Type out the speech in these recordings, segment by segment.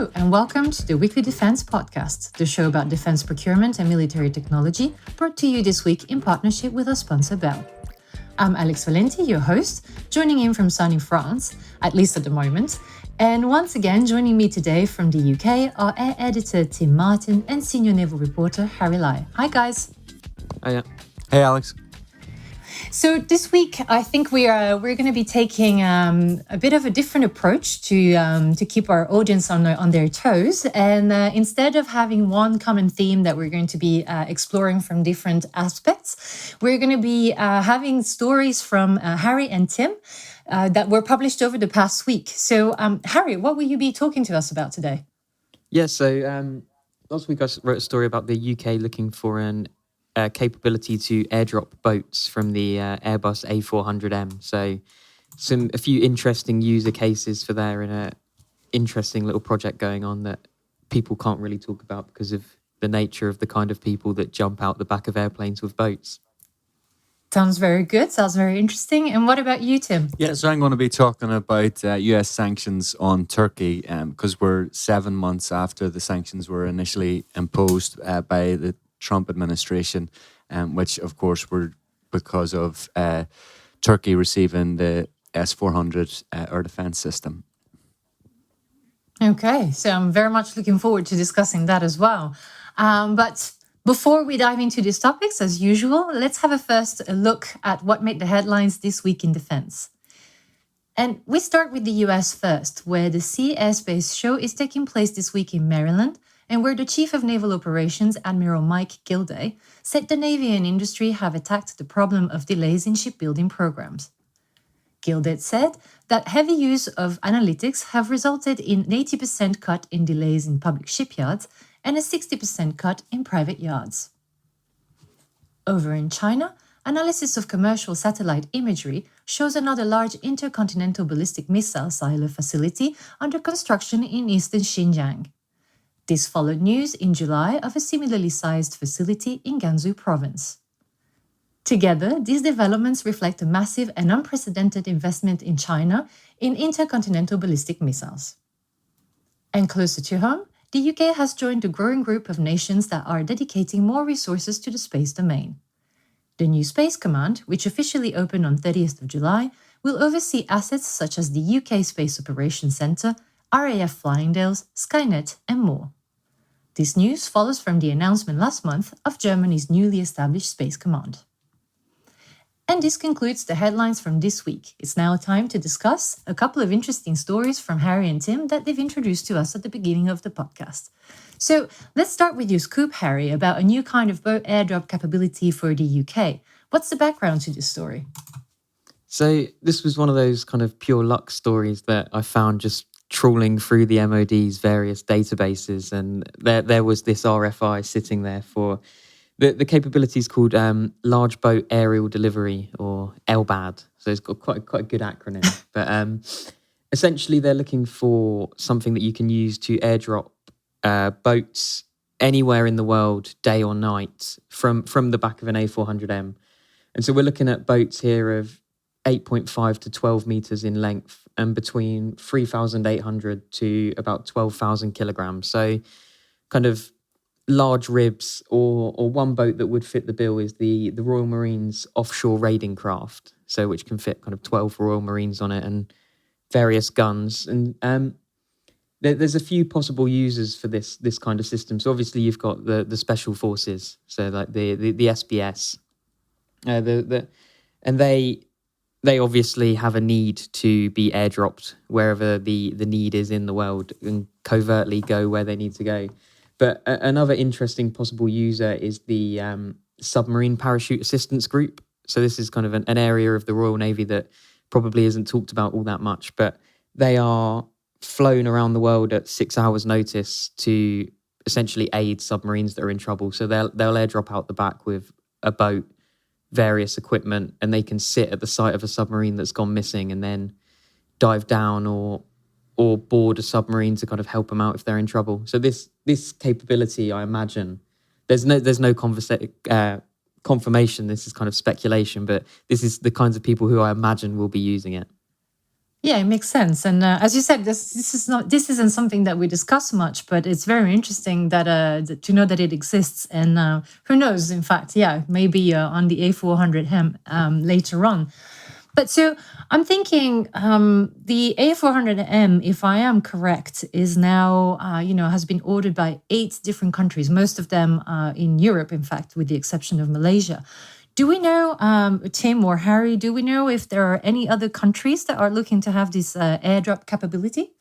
Hello, and welcome to the Weekly Defense Podcast, the show about defense procurement and military technology, brought to you this week in partnership with our sponsor Bell. I'm Alex Valenti, your host, joining in from sunny France, at least at the moment. And once again, joining me today from the UK are Air Editor Tim Martin and Senior Naval Reporter Harry Lai. Hi, guys. Hiya. Hey, Alex. So this week, I think we're going to be taking a bit of a different approach to keep our audience on their toes. And instead of having one common theme that we're going to be exploring from different aspects, we're going to be having stories from Harry and Tim that were published over the past week. So Harry, what will you be talking to us about today? Yeah, so last week I wrote a story about the UK looking for an capability to airdrop boats from the Airbus A400M. So a few interesting user cases for there and a interesting little project going on that people can't really talk about because of the nature of the kind of people that jump out the back of airplanes with boats. Sounds very good. Sounds very interesting. And what about you, Tim? Yeah, so I'm going to be talking about US sanctions on Turkey because we're 7 months after the sanctions were initially imposed by the Trump administration, which of course were because of Turkey receiving the S-400 air defense system. Okay, so I'm very much looking forward to discussing that as well. But before we dive into these topics, as usual, let's have a first look at what made the headlines this week in defense. And we start with the US first, where the Sea Airspace Show is taking place this week in Maryland, and where the Chief of Naval Operations, Admiral Mike Gilday, said the Navy and industry have attacked the problem of delays in shipbuilding programs. Gilday said that heavy use of analytics have resulted in an 80% cut in delays in public shipyards and a 60% cut in private yards. Over in China, analysis of commercial satellite imagery shows another large intercontinental ballistic missile silo facility under construction in eastern Xinjiang. This followed news in July of a similarly sized facility in Gansu province. Together, these developments reflect a massive and unprecedented investment in China in intercontinental ballistic missiles. And closer to home, the UK has joined a growing group of nations that are dedicating more resources to the space domain. The new Space Command, which officially opened on 30th of July, will oversee assets such as the UK Space Operations Centre, RAF Flyingdales, Skynet, and more. This news follows from the announcement last month of Germany's newly established Space Command. And this concludes the headlines from this week. It's now time to discuss a couple of interesting stories from Harry and Tim that they've introduced to us at the beginning of the podcast. So let's start with your scoop, Harry, about a new kind of boat airdrop capability for the UK. What's the background to this story? So this was one of those kind of pure luck stories that I found just trawling through the MOD's various databases, and there was this RFI sitting there for the capability is called Large Boat Aerial Delivery, or LBAD. So it's got quite a good acronym. But essentially, they're looking for something that you can use to airdrop boats anywhere in the world, day or night, from the back of an A400M. And so we're looking at boats here of 8.5 to 12 meters in length and between 3,800 to about 12,000 kilograms. So kind of large ribs, or one boat that would fit the bill is the Royal Marines offshore raiding craft, so which can fit kind of 12 Royal Marines on it and various guns. And there's a few possible users for this kind of system. So obviously you've got the special forces, so like the SBS, and they obviously have a need to be airdropped wherever the need is in the world and covertly go where they need to go. But another interesting possible user is the Submarine Parachute Assistance Group. So this is kind of an area of the Royal Navy that probably isn't talked about all that much, but they are flown around the world at 6 hours' notice to essentially aid submarines that are in trouble. So they'll airdrop out the back with a boat, various equipment, and they can sit at the site of a submarine that's gone missing and then dive down or board a submarine to kind of help them out if they're in trouble. So this capability, I imagine, there's no confirmation. This is kind of speculation, but this is the kinds of people who I imagine will be using it. Yeah, it makes sense. And as you said, this isn't something that we discuss much, but it's very interesting that to know that it exists. And who knows? In fact, yeah, maybe on the A400M later on. But so I'm thinking the A400M, if I am correct, is now has been ordered by 8 different countries, most of them in Europe, in fact, with the exception of Malaysia. Do we know, Tim or Harry, do we know if there are any other countries that are looking to have this airdrop capability?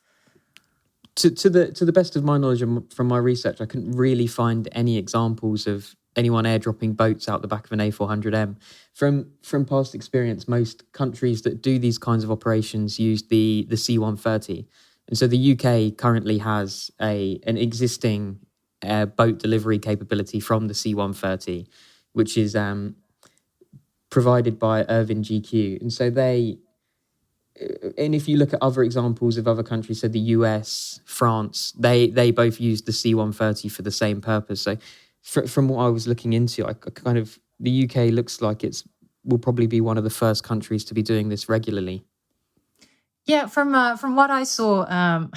To the best of my knowledge and from my research, I couldn't really find any examples of anyone airdropping boats out the back of an A400M. From past experience, most countries that do these kinds of operations use the C-130, and so the UK currently has an existing boat delivery capability from the C-130, which is provided by Irvin GQ, and so and if you look at other examples of other countries, so the US, France, they both use the C-130 for the same purpose. So from what I was looking into, the UK looks like will probably be one of the first countries to be doing this regularly. Yeah, from what I saw, I'm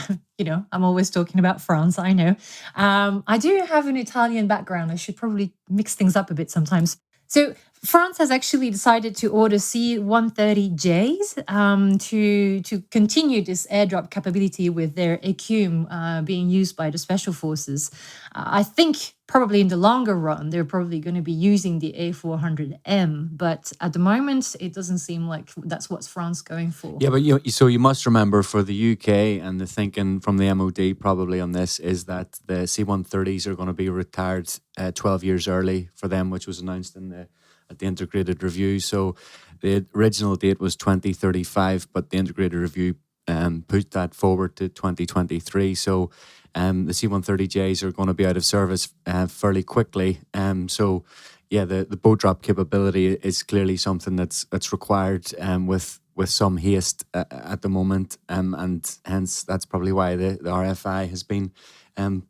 always talking about France. I know. I do have an Italian background. I should probably mix things up a bit sometimes. So France has actually decided to order C-130Js to continue this airdrop capability with their ECUM being used by the special forces. I think probably in the longer run, they're probably going to be using the A400M, but at the moment, it doesn't seem like that's what France going for. Yeah, but you must remember for the UK, and the thinking from the MOD probably on this is that the C-130s are going to be retired 12 years early for them, which was announced at the integrated review. So the original date was 2035, but the integrated review put that forward to 2023. So the C-130Js are going to be out of service fairly quickly. So yeah, the boat drop capability is clearly something that's required with some haste at the moment, and hence that's probably why the RFI has been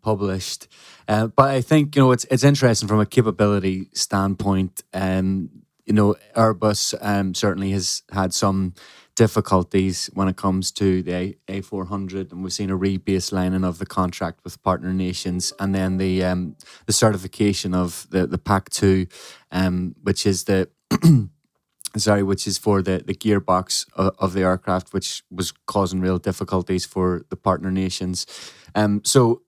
published. But I think it's interesting from a capability standpoint. Airbus certainly has had some difficulties when it comes to the A400, and we've seen a rebaselining of the contract with partner nations, and then the certification of the Pack 2, which is which is for the gearbox of the aircraft, which was causing real difficulties for the partner nations. So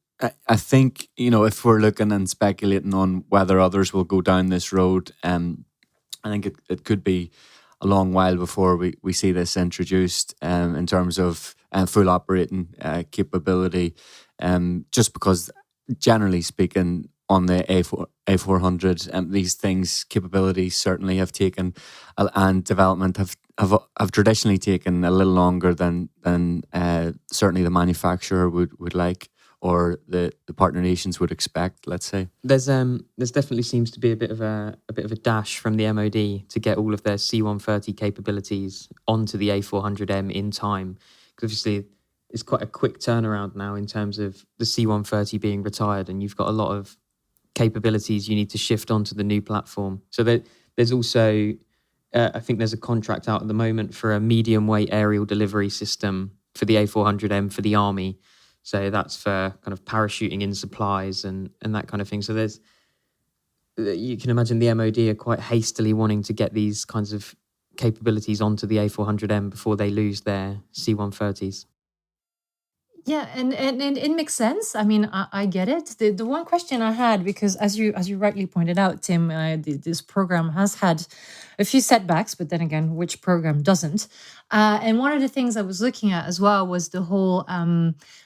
I think, if we're looking and speculating on whether others will go down this road, I think it could be a long while before we see this introduced in terms of full operating capability, just because, generally speaking, on the A400, these capabilities certainly have taken and development have traditionally taken a little longer than certainly the manufacturer would like, or the partner nations would expect, let's say. There's definitely seems to be a bit of a dash from the MOD to get all of their C-130 capabilities onto the A400M in time, because obviously it's quite a quick turnaround now in terms of the C-130 being retired, and you've got a lot of capabilities you need to shift onto the new platform. So there's also, I think there's a contract out at the moment for a medium weight aerial delivery system for the A400M for the Army. So that's for kind of parachuting in supplies and that kind of thing. So you can imagine the MOD are quite hastily wanting to get these kinds of capabilities onto the A400M before they lose their C-130s. Yeah, and it makes sense. I mean, I get it. The one question I had, because as you rightly pointed out, Tim, this program has had a few setbacks, but then again, which program doesn't? And one of the things I was looking at as well was the whole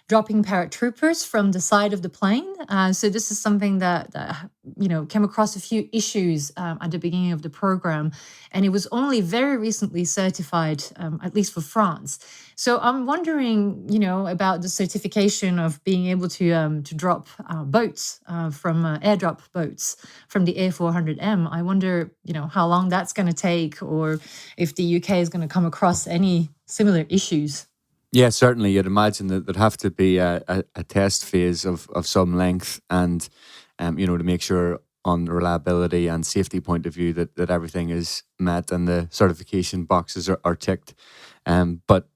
dropping paratroopers from the side of the plane. So this is something that came across a few issues at the beginning of the program, and it was only very recently certified, at least for France. So I'm wondering, about the certification of being able to drop boats from airdrop boats from the A400M. I wonder, how long that's going to take, or if the UK is going to come across any similar issues. Yeah, certainly. You'd imagine that there'd have to be a test phase of some length, and to make sure on reliability and safety point of view that everything is met and the certification boxes are ticked. But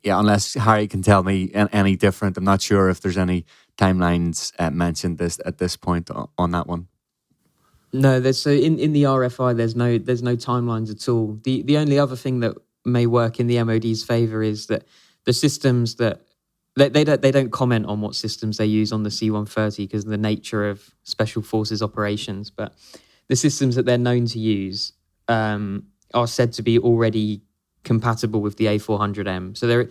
yeah, unless Harry can tell me any different, I'm not sure if there's any timelines mentioned at this point on that one. No, so in the RFI, there's no timelines at all. The only other thing that may work in the MOD's favour is that the systems that they don't comment on what systems they use on the C-130 because of the nature of special forces operations. But the systems that they're known to use are said to be already compatible with the A400M. So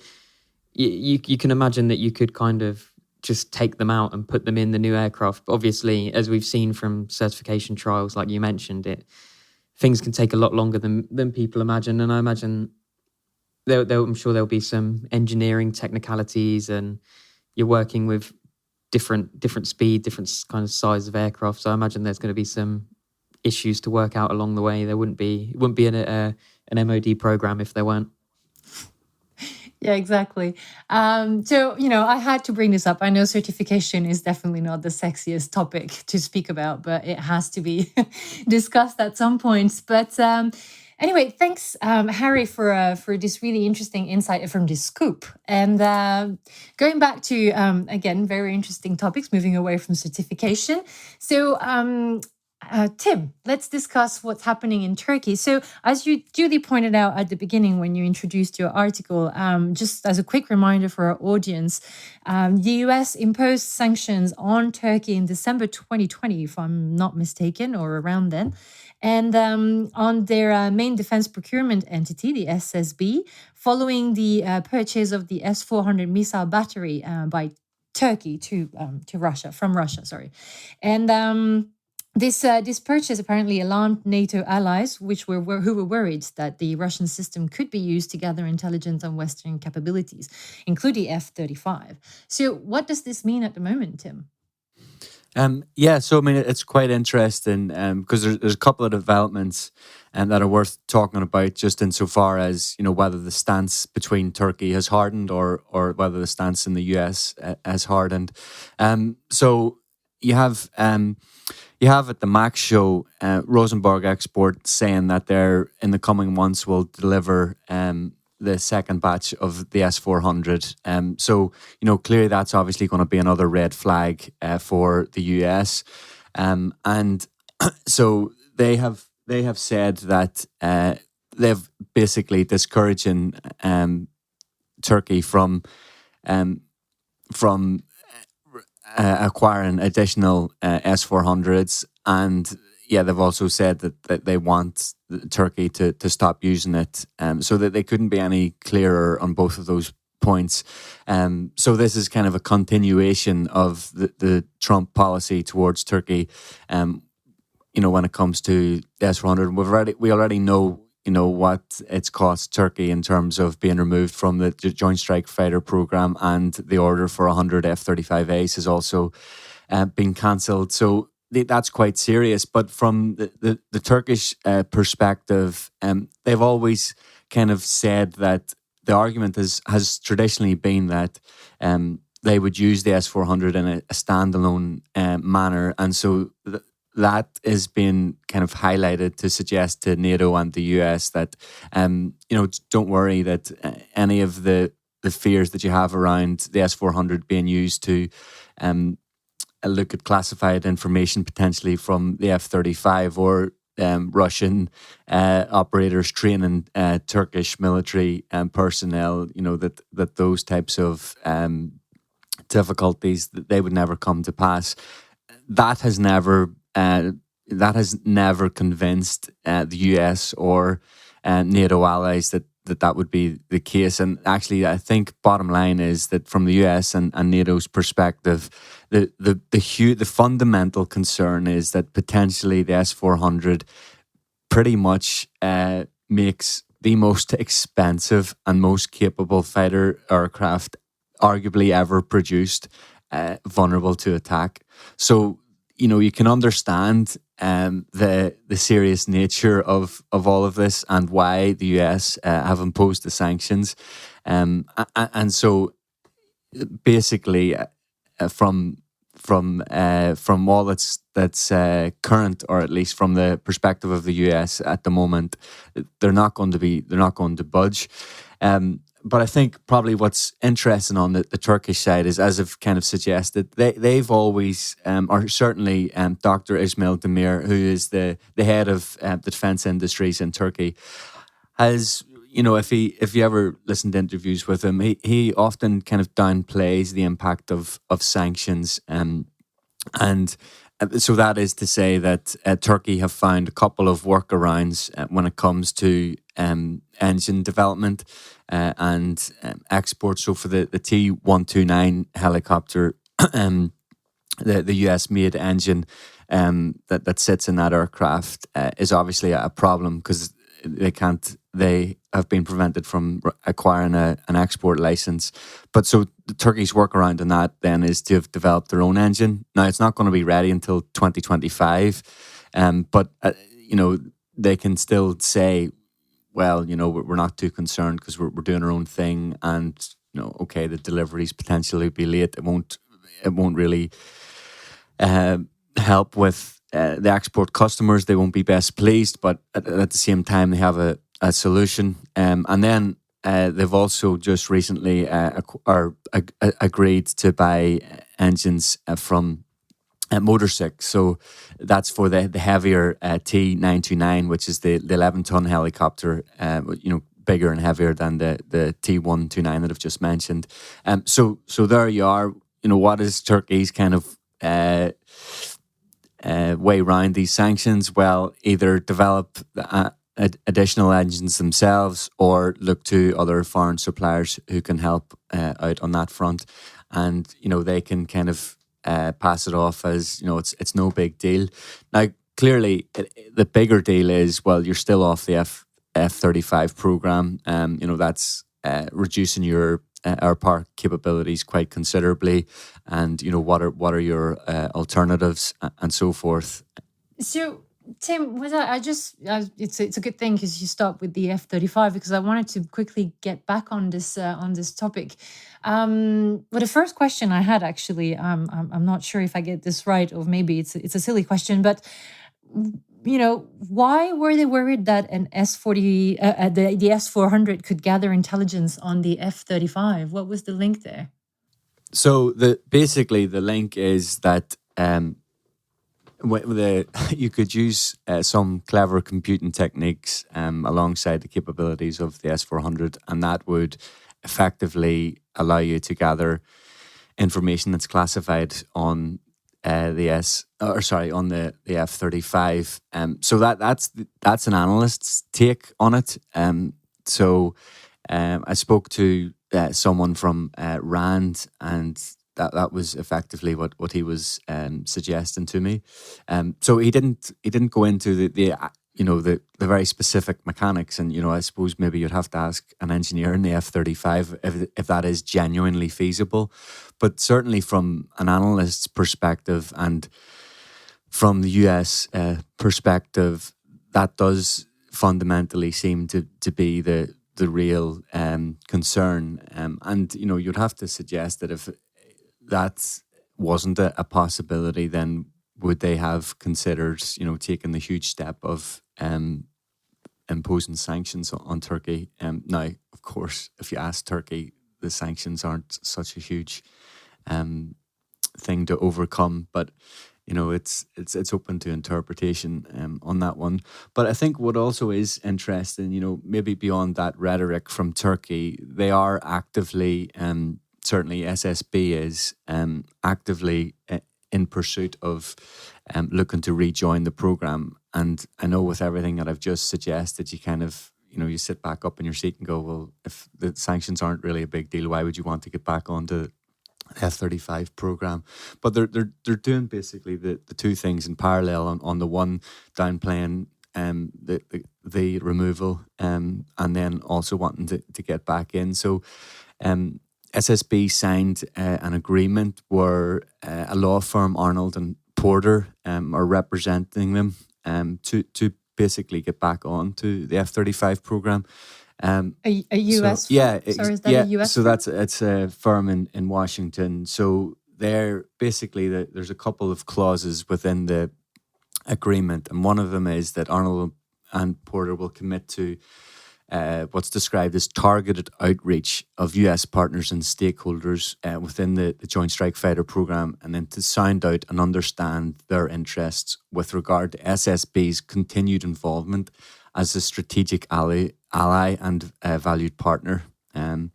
you can imagine that you could kind of just take them out and put them in the new aircraft. But obviously, as we've seen from certification trials, like you mentioned, things can take a lot longer than people imagine. And I imagine I'm sure there'll be some engineering technicalities, and you're working with different speed, different kind of size of aircraft. So I imagine there's going to be some issues to work out along the way. It wouldn't be an MOD program if there weren't. Yeah, exactly. So, I had to bring this up. I know certification is definitely not the sexiest topic to speak about, but it has to be discussed at some point. But anyway, thanks, Harry, for this really interesting insight from this scoop. And going back to, again, very interesting topics, moving away from certification. So, Tim, let's discuss what's happening in Turkey. So, as you duly pointed out at the beginning when you introduced your article, just as a quick reminder for our audience, the US imposed sanctions on Turkey in December 2020, if I'm not mistaken, or around then, and on their main defense procurement entity, the SSB, following the purchase of the S-400 missile battery by Turkey to Russia, from Russia, sorry. And this purchase apparently alarmed NATO allies, who were worried that the Russian system could be used to gather intelligence on Western capabilities, including F-35. So, what does this mean at the moment, Tim? So I mean, it's quite interesting because there's a couple of developments that are worth talking about, just insofar as whether the stance between Turkey has hardened or whether the stance in the US has hardened. So you have at the Max show Rosenberg Export saying that they're in the coming months will deliver the second batch of the S-400. So clearly that's obviously going to be another red flag for the US, and so they have said that they've basically discouraging Turkey from acquiring additional S-400s, and they've also said that they want Turkey to stop using it, so that they couldn't be any clearer on both of those points. So this is kind of a continuation of the Trump policy towards Turkey. When it comes to S-400, we already know what it's cost Turkey in terms of being removed from the Joint Strike Fighter program, and the order for 100 F-35As has also been cancelled. So that's quite serious. But from the Turkish perspective, they've always kind of said that the argument has traditionally been that they would use the S-400 in a standalone manner, and so that has been kind of highlighted to suggest to NATO and the US that, don't worry, that any of the fears that you have around the S-400 being used to look at classified information potentially from the F-35 or Russian operators training Turkish military personnel, that those types of difficulties, that they would never come to pass. That has never convinced the US or NATO allies that would be the case. And actually, I think bottom line is that from the US and NATO's perspective, the fundamental concern is that potentially the S-400 pretty much makes the most expensive and most capable fighter aircraft arguably ever produced vulnerable to attack. So you can understand the serious nature of all of this and why the US have imposed the sanctions, and so basically from all that's current, or at least from the perspective of the US at the moment, they're not going to budge. but I think probably what's interesting on the Turkish side is, as I've kind of suggested, they've always, or certainly Dr. Ismail Demir, who is the head of the defense industries in Turkey, has, if you ever listen to interviews with him, he often kind of downplays the impact of sanctions, and so that is to say that Turkey have found a couple of workarounds when it comes to engine development and export. So for the T129 helicopter, the US-made engine that sits in that aircraft is obviously a problem because they have been prevented from acquiring an export license. But so the Turkey's workaround on that then is to have developed their own engine. Now, it's not going to be ready until 2025, but they can still say, well, we're not too concerned because we're doing our own thing, and okay, the deliveries potentially be late. It won't really help with the export customers. They won't be best pleased, but at the same time, they have a solution. And then they've also just recently agreed to buy engines from Motorsik. So that's for the heavier T929, which is the 11-ton helicopter, bigger and heavier than the T129 that I've just mentioned. So there you are. What is Turkey's kind of way around these sanctions? Well, either develop additional engines themselves or look to other foreign suppliers who can help out on that front. And, they can kind of pass it off as, it's no big deal. Now, clearly, the bigger deal is, well, you're still off the F-35 program. That's reducing your air power capabilities quite considerably, and what are your alternatives and so forth. So, Tim, it's a good thing because you start with the F-35, because I wanted to quickly get back on this topic. Well, the first question I had, actually, I'm not sure if I get this right, or maybe it's a silly question, but why were they worried that an S-40, the S-400 could gather intelligence on the F-35? What was the link there? So basically the link is that you could use some clever computing techniques alongside the capabilities of the S-400, and that would effectively allow you to gather information that's classified on the F-35. So that's an analyst's take on it. So I spoke to someone from RAND, and that was effectively what he was suggesting to me. So he didn't go into the very specific mechanics, and I suppose maybe you'd have to ask an engineer in the F-35 if that is genuinely feasible. But certainly from an analyst's perspective and from the US perspective, that does fundamentally seem to be the real concern. And you'd have to suggest that if that wasn't a possibility, then would they have considered, taking the huge step of imposing sanctions on Turkey? Now, of course, if you ask Turkey, the sanctions aren't such a huge thing to overcome, but it's open to interpretation on that one. But I think what also is interesting, maybe beyond that rhetoric from Turkey, they are actively, certainly SSB is actively in pursuit of looking to rejoin the program. And I know with everything that I've just suggested, you kind of, you sit back up in your seat and go, well, if the sanctions aren't really a big deal, why would you want to get back onto the F-35 program? But they're doing basically the two things in parallel. On the one, downplaying the removal, and then also wanting to get back in. So SSB signed an agreement where a law firm, Arnold and Porter, are representing them to basically get back on to the F-35 program. A US firm? Yeah. Sorry, is that a US so firm? it's a firm in Washington. So they're basically, there's a couple of clauses within the agreement, and one of them is that Arnold and Porter will commit to what's described as targeted outreach of US partners and stakeholders within the Joint Strike Fighter program, and then to sound out and understand their interests with regard to SSB's continued involvement as a strategic ally and valued partner. And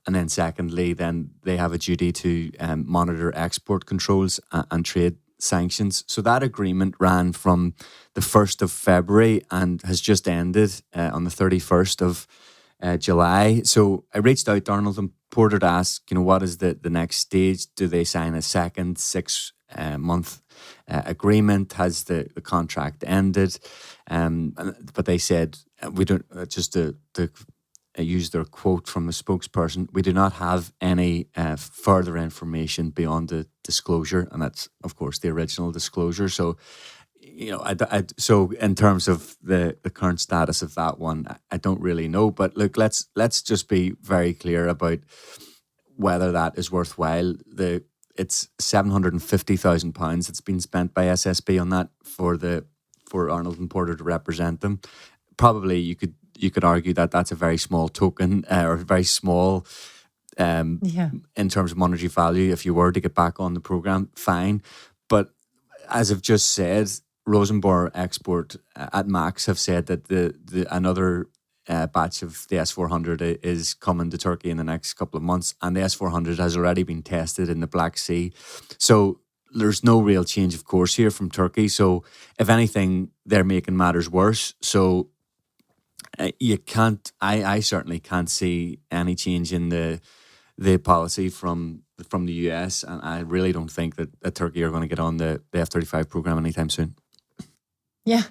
then secondly, then they have a duty to monitor export controls and trade sanctions. So that agreement ran from the 1st of February and has just ended on the 31st of July. So I reached out to Arnold and Porter to ask, what is the next stage? Do they sign a second 6-month agreement? Has the contract ended? But they said, we don't, just to use their quote from a spokesperson, we do not have any further information beyond the disclosure, and that's of course the original disclosure. So, so in terms of the current status of that one, I don't really know. But look, let's just be very clear about whether that is worthwhile. It's £750,000 that's been spent by SSB on that for Arnold and Porter to represent them. Probably you could argue that that's a very small token or very small in terms of monetary value. If you were to get back on the program, fine. But as I've just said, Rosenbauer Export at Max have said that the another batch of the S400 is coming to Turkey in the next couple of months, and the S400 has already been tested in the Black Sea. So there's no real change of course here from Turkey. So if anything, they're making matters worse. So you can't. I certainly can't see any change in the policy from the US, and I really don't think that Turkey are going to get on the F-35 program anytime soon. Yeah,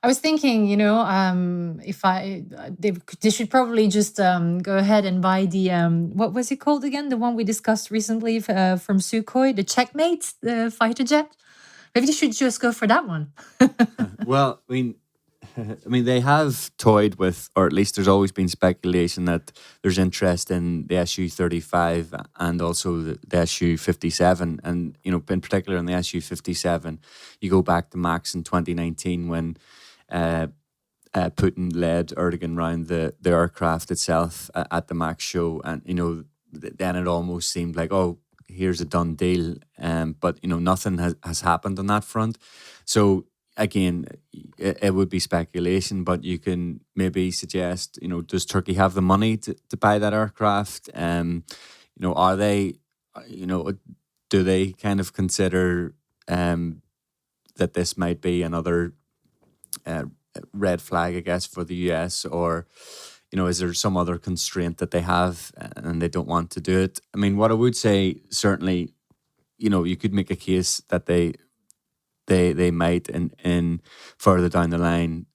I was thinking, if they should probably just go ahead and buy the what was it called again? The one we discussed recently from Sukhoi, the Checkmate, the fighter jet. Maybe they should just go for that one. Well, I mean, they have toyed with, or at least there's always been speculation that there's interest in the Su-35 and also the Su-57. And, in particular in the Su-57, you go back to Max in 2019 when Putin led Erdogan round the aircraft itself at the Max show. And, then it almost seemed like, oh, here's a done deal. But, nothing has happened on that front. So, again, it would be speculation, but you can maybe suggest, does Turkey have the money to buy that aircraft? Are they, do they kind of consider that this might be another red flag, I guess, for the US? Or, is there some other constraint that they have and they don't want to do it? I mean, what I would say, certainly, you could make a case that they might in further down the line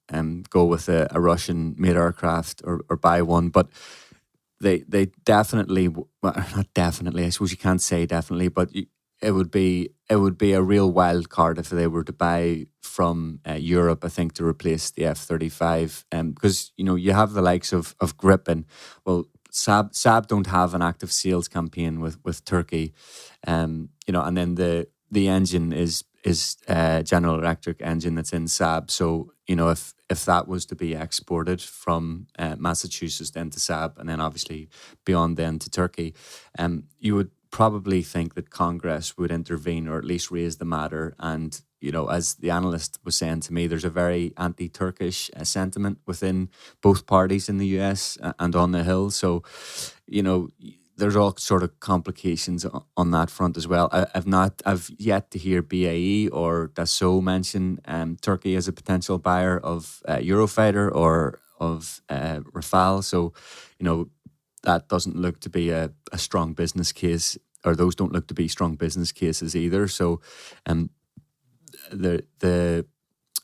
go with a Russian made aircraft or buy one, but they definitely, well, not definitely, I suppose you can't say definitely, but it would be a real wild card if they were to buy from Europe, I think, to replace the F-35, because you have the likes of Gripen. Well, Saab don't have an active sales campaign with Turkey, and then the engine is General Electric engine that's in Saab. So, if that was to be exported from Massachusetts then to Saab and then obviously beyond then to Turkey, you would probably think that Congress would intervene or at least raise the matter. And, as the analyst was saying to me, there's a very anti-Turkish sentiment within both parties in the US and on the Hill. So, there's all sort of complications on that front as well. I've yet to hear BAE or Dassault mention Turkey as a potential buyer of Eurofighter or of Rafale. So, that doesn't look to be a strong business case, or those don't look to be strong business cases either. So,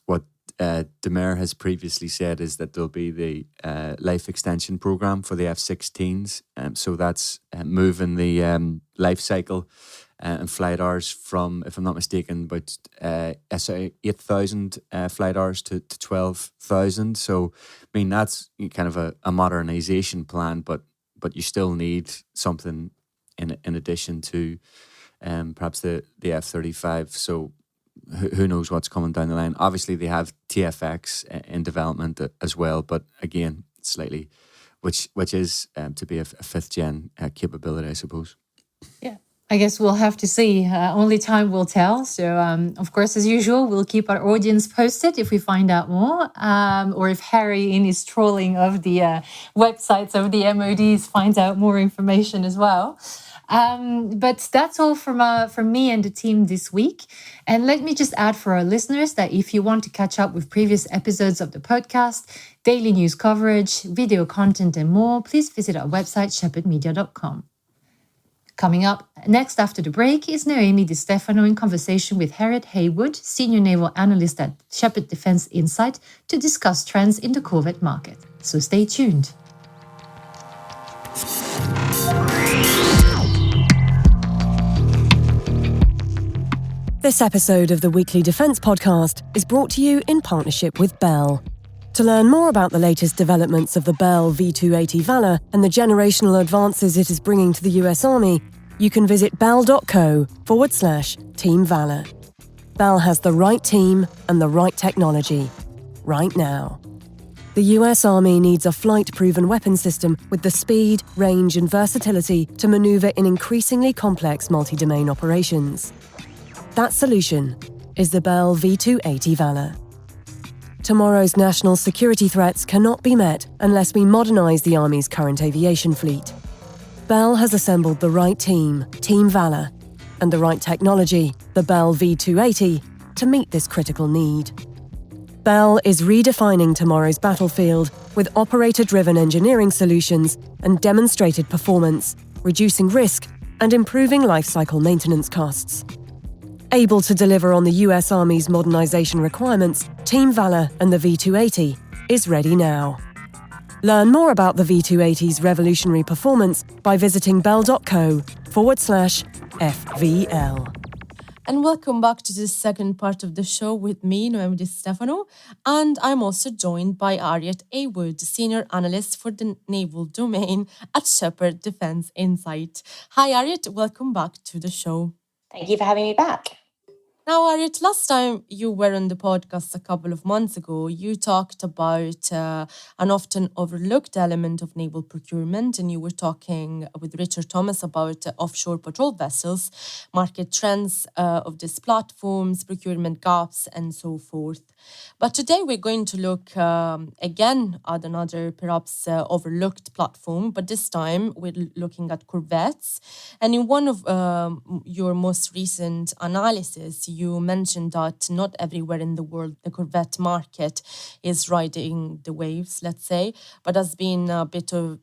what Demer has previously said is that there'll be the life extension program for the F-16s. So that's moving the life cycle and flight hours from, if I'm not mistaken, about 8,000 flight hours to 12,000. So, I mean, that's kind of a modernization plan, but you still need something in addition to perhaps the F-35. So, who knows what's coming down the line. Obviously, they have TFX in development as well. But again, slightly, which is to be a fifth gen capability, I suppose. Yeah. I guess we'll have to see. Only time will tell. So, of course, as usual, we'll keep our audience posted if we find out more, or if Harry, in his trolling of the websites of the MODs, finds out more information as well. But that's all from me and the team this week. And let me just add for our listeners that if you want to catch up with previous episodes of the podcast, daily news coverage, video content, and more, please visit our website, shepherdmedia.com. Coming up next after the break is Noemi Di Stefano in conversation with Harriet Haywood, Senior Naval Analyst at Shephard Defence Insight, to discuss trends in the Corvette market. So stay tuned. This episode of the Weekly Defence Podcast is brought to you in partnership with Bell. To learn more about the latest developments of the Bell V280 Valor and the generational advances it is bringing to the US Army, you can visit bell.co/Team Valor. Bell has the right team and the right technology, right now. The US Army needs a flight-proven weapon system with the speed, range and versatility to maneuver in increasingly complex multi-domain operations. That solution is the Bell V280 Valor. Tomorrow's national security threats cannot be met unless we modernise the Army's current aviation fleet. Bell has assembled the right team, Team Valor, and the right technology, the Bell V280, to meet this critical need. Bell is redefining tomorrow's battlefield with operator-driven engineering solutions and demonstrated performance, reducing risk and improving lifecycle maintenance costs. Able to deliver on the US Army's modernisation requirements, Team Valor and the V280 is ready now. Learn more about the V280's revolutionary performance by visiting bell.co/FVL. And welcome back to this second part of the show with me, Noemi Di Stefano, and I'm also joined by Harriet Haywood, Senior Analyst for the Naval Domain at Shephard Defence Insight. Hi Harriet, welcome back to the show. Thank you for having me back. Now, Harriet, last time you were on the podcast a couple of months ago, you talked about an often overlooked element of naval procurement, and you were talking with Richard Thomas about offshore patrol vessels, market trends of these platforms, procurement gaps, and so forth. But today we're going to look again at another perhaps overlooked platform, but this time we're looking at Corvettes. And in one of your most recent analysis, you mentioned that not everywhere in the world the Corvette market is riding the waves, let's say, but has been a bit of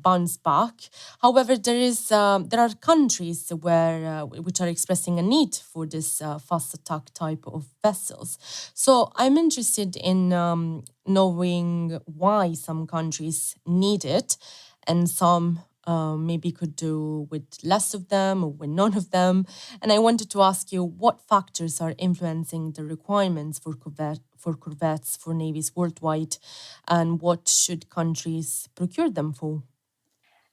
bounce back. However, there are countries which are expressing a need for this fast attack type of vessels. So I'm interested in knowing why some countries need it and some maybe could do with less of them or with none of them. And I wanted to ask you what factors are influencing the requirements for corvettes for navies worldwide, and what should countries procure them for?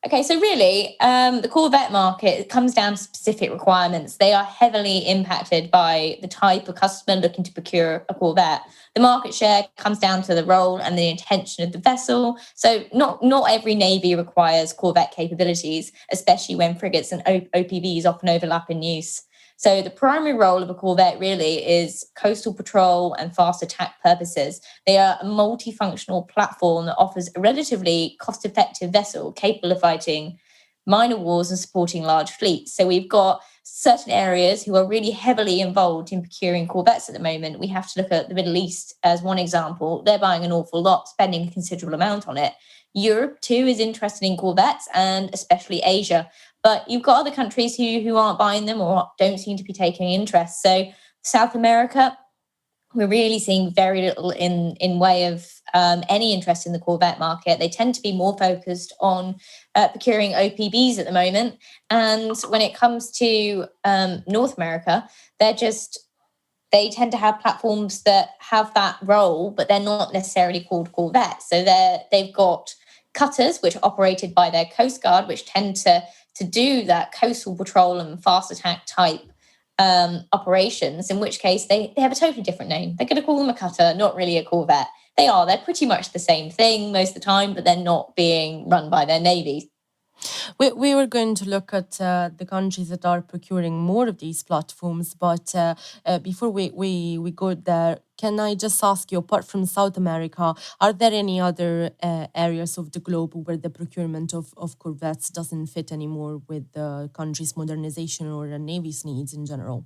Okay, so really, the Corvette market comes down to specific requirements. They are heavily impacted by the type of customer looking to procure a Corvette. The market share comes down to the role and the intention of the vessel. So not every navy requires Corvette capabilities, especially when frigates and OPVs often overlap in use. So the primary role of a Corvette really is coastal patrol and fast attack purposes. They are a multifunctional platform that offers a relatively cost-effective vessel capable of fighting minor wars and supporting large fleets. So we've got certain areas who are really heavily involved in procuring Corvettes at the moment. We have to look at the Middle East as one example. They're buying an awful lot, spending a considerable amount on it. Europe too is interested in Corvettes, and especially Asia. But you've got other countries who aren't buying them or don't seem to be taking interest. So South America, we're really seeing very little in way of any interest in the Corvette market. They tend to be more focused on procuring OPVs at the moment. And when it comes to North America, they tend to have platforms that have that role, but they're not necessarily called Corvettes. So they've got cutters, which are operated by their Coast Guard, which tend to do that coastal patrol and fast attack type operations, in which case they have a totally different name. They're going to call them a cutter, not really a corvette. They're pretty much the same thing most of the time, but they're not being run by their navies. We were going to look at the countries that are procuring more of these platforms, but before we go there, can I just ask you, apart from South America, are there any other areas of the globe where the procurement of corvettes doesn't fit anymore with the country's modernization or the navy's needs in general?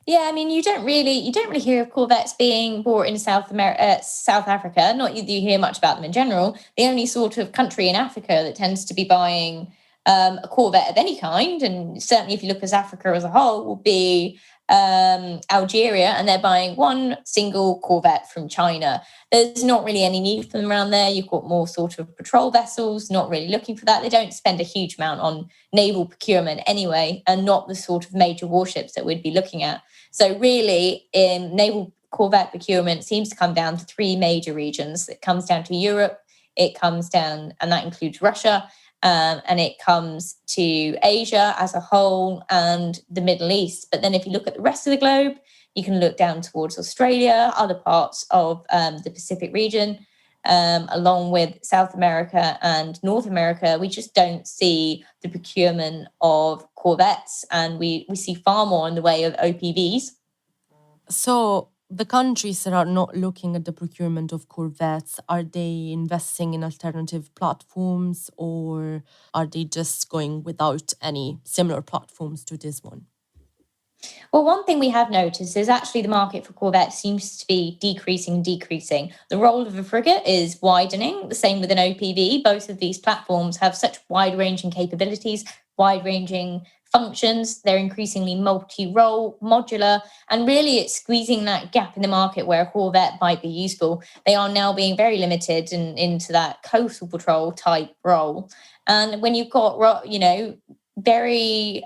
Yeah, I mean, you don't really hear of corvettes being bought in South Africa. Not you hear much about them in general. The only sort of country in Africa that tends to be buying a corvette of any kind, and certainly if you look at Africa as a whole, will be Algeria, and they're buying one single corvette from China. There's not really any need for them around there. You've got more sort of patrol vessels, not really looking for that. They don't spend a huge amount on naval procurement anyway, and not the sort of major warships that we'd be looking at. So really, naval corvette procurement seems to come down to three major regions. It comes down to Europe, it comes down, and that includes Russia, and it comes to Asia as a whole and the Middle East. But then if you look at the rest of the globe, you can look down towards Australia, other parts of the Pacific region, along with South America and North America. We just don't see the procurement of corvettes, and we see far more in the way of OPVs. So the countries that are not looking at the procurement of corvettes, are they investing in alternative platforms, or are they just going without any similar platforms to this one? Well, one thing we have noticed is actually the market for corvettes seems to be decreasing. The role of a frigate is widening, the same with an OPV. Both of these platforms have such wide-ranging capabilities, wide-ranging functions. They're increasingly multi-role, modular, and really it's squeezing that gap in the market where a corvette might be useful. They are now being very limited into that coastal patrol type role. And when you've got, very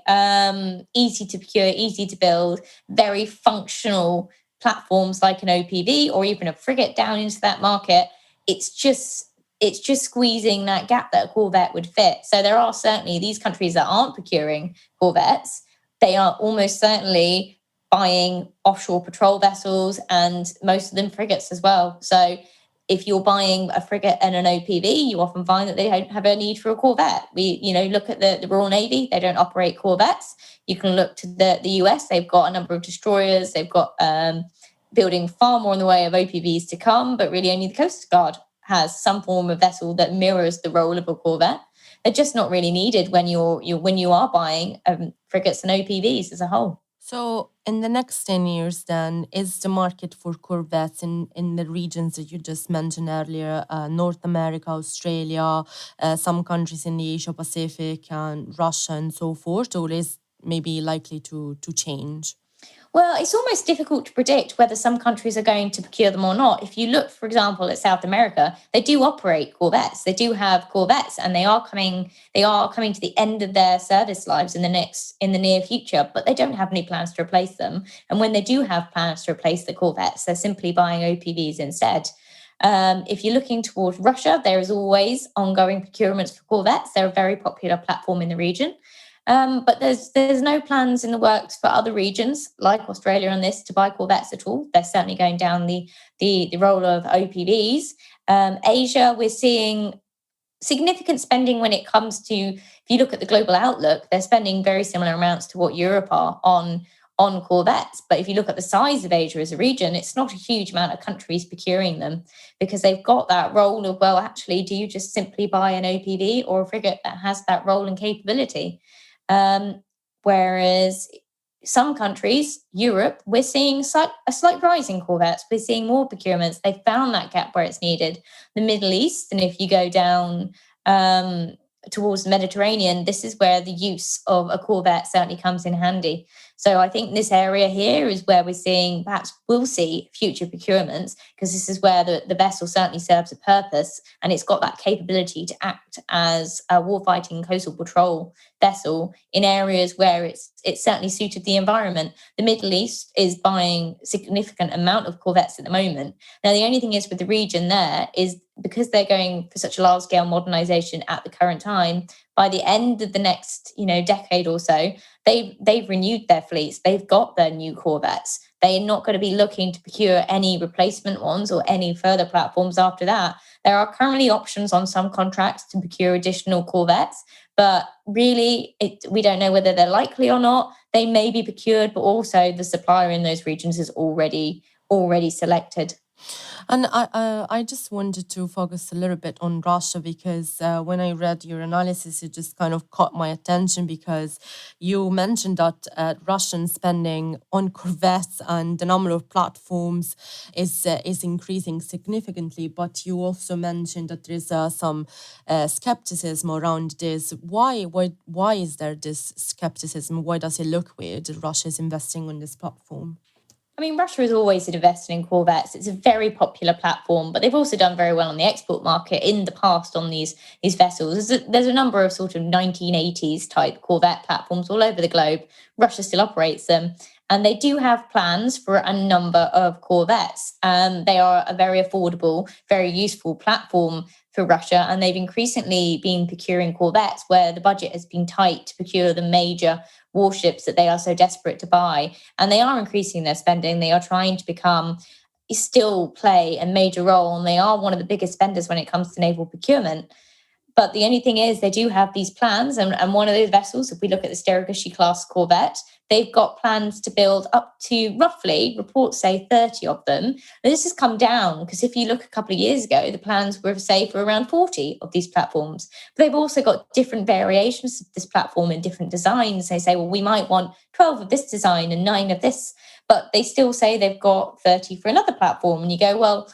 easy to procure, easy to build, very functional platforms like an OPV or even a frigate down into that market, it's just squeezing that gap that a corvette would fit. So there are certainly these countries that aren't procuring corvettes. They are almost certainly buying offshore patrol vessels, and most of them frigates as well. So if you're buying a frigate and an OPV, you often find that they don't have a need for a corvette. We, look at the Royal Navy, they don't operate corvettes. You can look to the US, they've got a number of destroyers, they've got building far more in the way of OPVs to come, but really only the Coast Guard has some form of vessel that mirrors the role of a corvette. They're just not really needed when you are buying frigates and OPVs as a whole. So in the next 10 years, then, is the market for corvettes in the regions that you just mentioned earlier, North America, Australia, some countries in the Asia Pacific and Russia and so forth, or is maybe likely to change? Well, it's almost difficult to predict whether some countries are going to procure them or not. If you look, for example, at South America, they do operate corvettes. They do have corvettes, and they are coming to the end of their service lives in the near future, but they don't have any plans to replace them. And when they do have plans to replace the corvettes, they're simply buying OPVs instead. If you're looking towards Russia, there is always ongoing procurements for corvettes. They're a very popular platform in the region. But there's no plans in the works for other regions like Australia on this to buy corvettes at all. They're certainly going down the role of OPVs. Asia, we're seeing significant spending when it comes to, if you look at the global outlook, they're spending very similar amounts to what Europe are on corvettes. But if you look at the size of Asia as a region, it's not a huge amount of countries procuring them, because they've got that role of, well, actually, do you just simply buy an OPV or a frigate that has that role and capability? Whereas some countries, Europe, we're seeing a slight rise in corvettes. We're seeing more procurements. They found that gap where it's needed. The Middle East, and if you go down towards the Mediterranean, this is where the use of a corvette certainly comes in handy. So I think this area here is where we'll see future procurements, because this is where the vessel certainly serves a purpose, and it's got that capability to act as a warfighting coastal patrol vessel in areas where it's certainly suited the environment. The Middle East is buying a significant amount of corvettes at the moment. Now, the only thing is with the region there is, because they're going for such a large-scale modernization at the current time, by the end of the next decade or so, they've renewed their fleets. They've got their new Corvettes. They're not going to be looking to procure any replacement ones or any further platforms after that. There are currently options on some contracts to procure additional Corvettes, but really we don't know whether they're likely or not. They may be procured, but also the supplier in those regions is already selected. And I just wanted to focus a little bit on Russia because when I read your analysis, it just kind of caught my attention because you mentioned that Russian spending on Corvettes and the number of platforms is increasing significantly. But you also mentioned that there is some skepticism around this. Why is there this skepticism? Why does it look weird that Russia is investing on this platform? I mean, Russia has always invested in Corvettes. It's a very popular platform, but they've also done very well on the export market in the past on these vessels. There's a number of sort of 1980s type Corvette platforms all over the globe. Russia still operates them. And they do have plans for a number of Corvettes. They are a very affordable, very useful platform for Russia. And they've increasingly been procuring Corvettes where the budget has been tight to procure the major warships that they are so desperate to buy. And they are increasing their spending. They are trying to still play a major role. And they are one of the biggest spenders when it comes to naval procurement. But the only thing is they do have these plans. And one of those vessels, if we look at the Turkish class Corvette, they've got plans to build up to roughly, reports say 30 of them. And this has come down because if you look a couple of years ago, the plans were, say, for around 40 of these platforms. But they've also got different variations of this platform in different designs. They say, well, we might want 12 of this design and 9 of this. But they still say they've got 30 for another platform. And you go, well,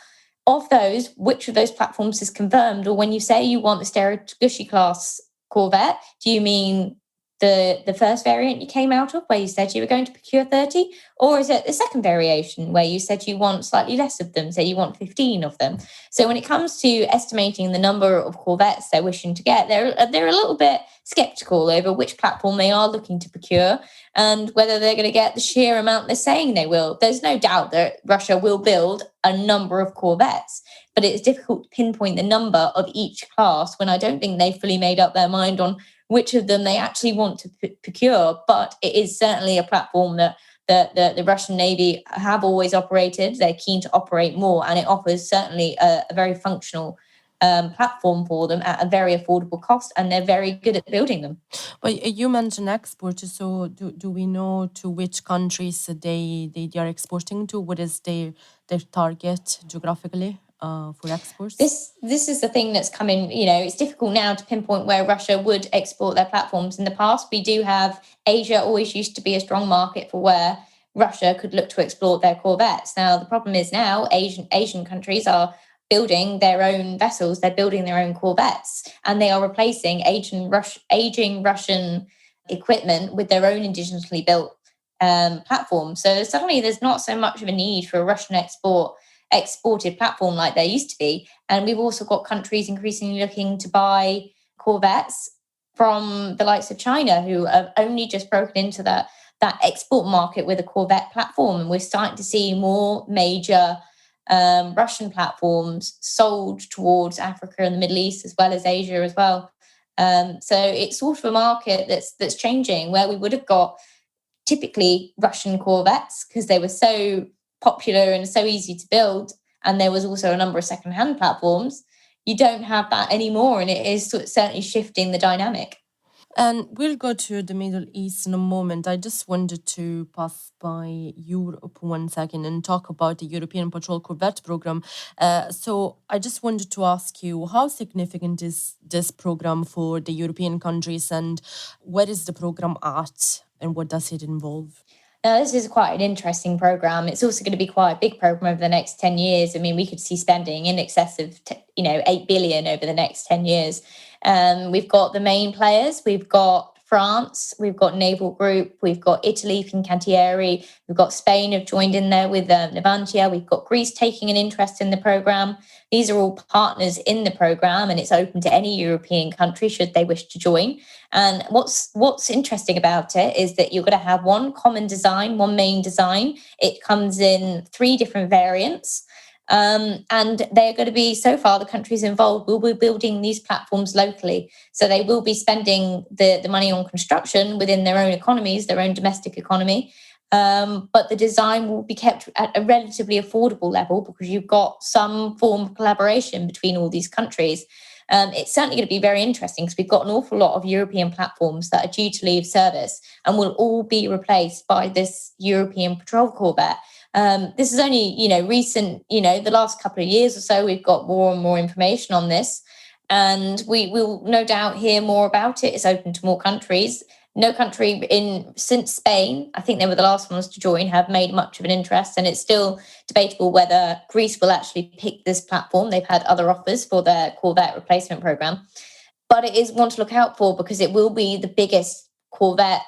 of those, which of those platforms is confirmed? Or when you say you want the Turkish class Corvette, do you mean the first variant you came out of where you said you were going to procure 30? Or is it the second variation where you said you want slightly less of them, say you want 15 of them? So when it comes to estimating the number of Corvettes they're wishing to get, they're a little bit skeptical over which platform they are looking to procure and whether they're going to get the sheer amount they're saying they will. There's no doubt that Russia will build a number of Corvettes, but it's difficult to pinpoint the number of each class when I don't think they've fully made up their mind on which of them they actually want to procure. But it is certainly a platform that the Russian Navy have always operated. They're keen to operate more, and it offers certainly a very functional platform for them at a very affordable cost, and they're very good at building them. But you mentioned exports, so do we know to which countries they are exporting to? What is their target geographically for exports? This is the thing that's coming. It's difficult now to pinpoint where Russia would export their platforms. In the past, we do have Asia always used to be a strong market for where Russia could look to export their Corvettes. Now, the problem is now Asian countries are building their own vessels, they're building their own Corvettes, and they are replacing aging Russian equipment with their own indigenously built platforms. So suddenly there's not so much of a need for a Russian exported platform like there used to be. And we've also got countries increasingly looking to buy Corvettes from the likes of China, who have only just broken into that export market with a Corvette platform. And we're starting to see more major Russian platforms sold towards Africa and the Middle East as well as Asia as well. So it's sort of a market that's changing, where we would have got typically Russian Corvettes because they were so popular and so easy to build, and there was also a number of second-hand platforms. You don't have that anymore, and it is certainly shifting the dynamic. And we'll go to the Middle East in a moment. I just wanted to pass by Europe 1 second and talk about the European Patrol Corvette program. So I just wanted to ask you, how significant is this program for the European countries, and where is the program at, and what does it involve? Now, this is quite an interesting program. It's also going to be quite a big program over the next 10 years. I mean, we could see spending in excess of 8 billion over the next 10 years. We've got the main players. We've got France, we've got Naval Group, we've got Italy, Fincantieri, we've got Spain have joined in there with Navantia, we've got Greece taking an interest in the programme. These are all partners in the programme, and it's open to any European country should they wish to join. And what's interesting about it is that you're going to have one common design, one main design. It comes in 3 different variants. And they're going to be, so far, the countries involved will be building these platforms locally. So they will be spending the money on construction within their own economies, their own domestic economy. But the design will be kept at a relatively affordable level because you've got some form of collaboration between all these countries. It's certainly going to be very interesting because we've got an awful lot of European platforms that are due to leave service and will all be replaced by this European patrol Corvette. This is only, recent, the last couple of years or so, we've got more and more information on this. And we will no doubt hear more about it. It's open to more countries. No country since Spain, I think they were the last ones to join, have made much of an interest. And it's still debatable whether Greece will actually pick this platform. They've had other offers for their Corvette replacement program. But it is one to look out for because it will be the biggest Corvette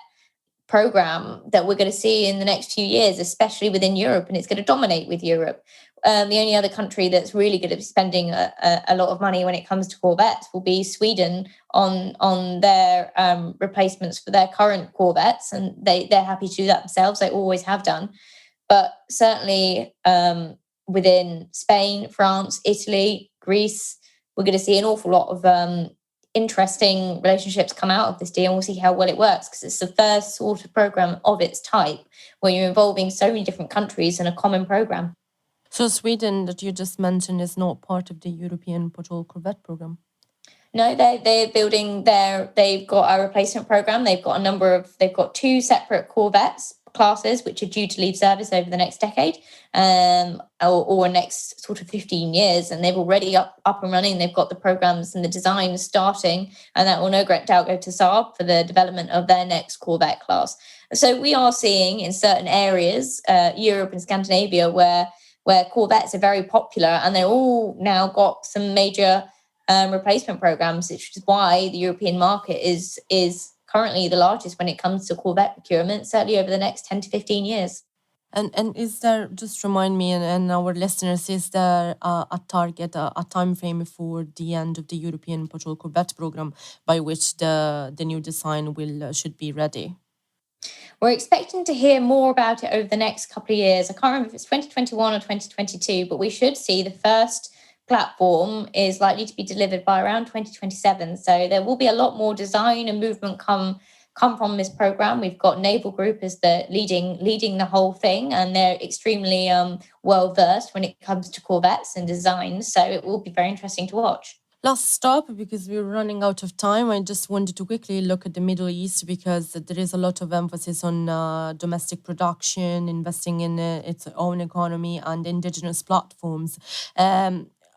program that we're going to see in the next few years, especially within Europe, and it's going to dominate with Europe. The only other country that's really going to be spending a lot of money when it comes to Corvettes will be Sweden on their replacements for their current Corvettes, and they're happy to do that themselves. They always have done. But certainly within Spain, France, Italy, Greece, we're going to see an awful lot of interesting relationships come out of this deal, and we'll see how well it works because it's the first sort of program of its type where you're involving so many different countries in a common program. So Sweden, that you just mentioned, is not part of the European Patrol Corvette program? No, they're building they've got a replacement program. They've got two separate Corvettes classes which are due to leave service over the next decade or next sort of 15 years, and they've already up and running. They've got the programs and the designs starting, and that will no doubt go to Saab for the development of their next Corvette class. So we are seeing in certain areas, Europe and Scandinavia, where Corvettes are very popular, and they're all now got some major replacement programs, which is why the European market is currently the largest when it comes to Corvette procurement, certainly over the next 10 to 15 years. And is there, just remind me and our listeners, is there a target, a time frame for the end of the European Patrol Corvette program by which the new design should be ready? We're expecting to hear more about it over the next couple of years. I can't remember if it's 2021 or 2022, but we should see the first platform is likely to be delivered by around 2027. So there will be a lot more design and movement come from this program. We've got Naval Group as the leading the whole thing, and they're extremely well versed when it comes to Corvettes and design. So it will be very interesting to watch. Last stop, because we're running out of time, I just wanted to quickly look at the Middle East because there is a lot of emphasis on domestic production, investing in its own economy and indigenous platforms.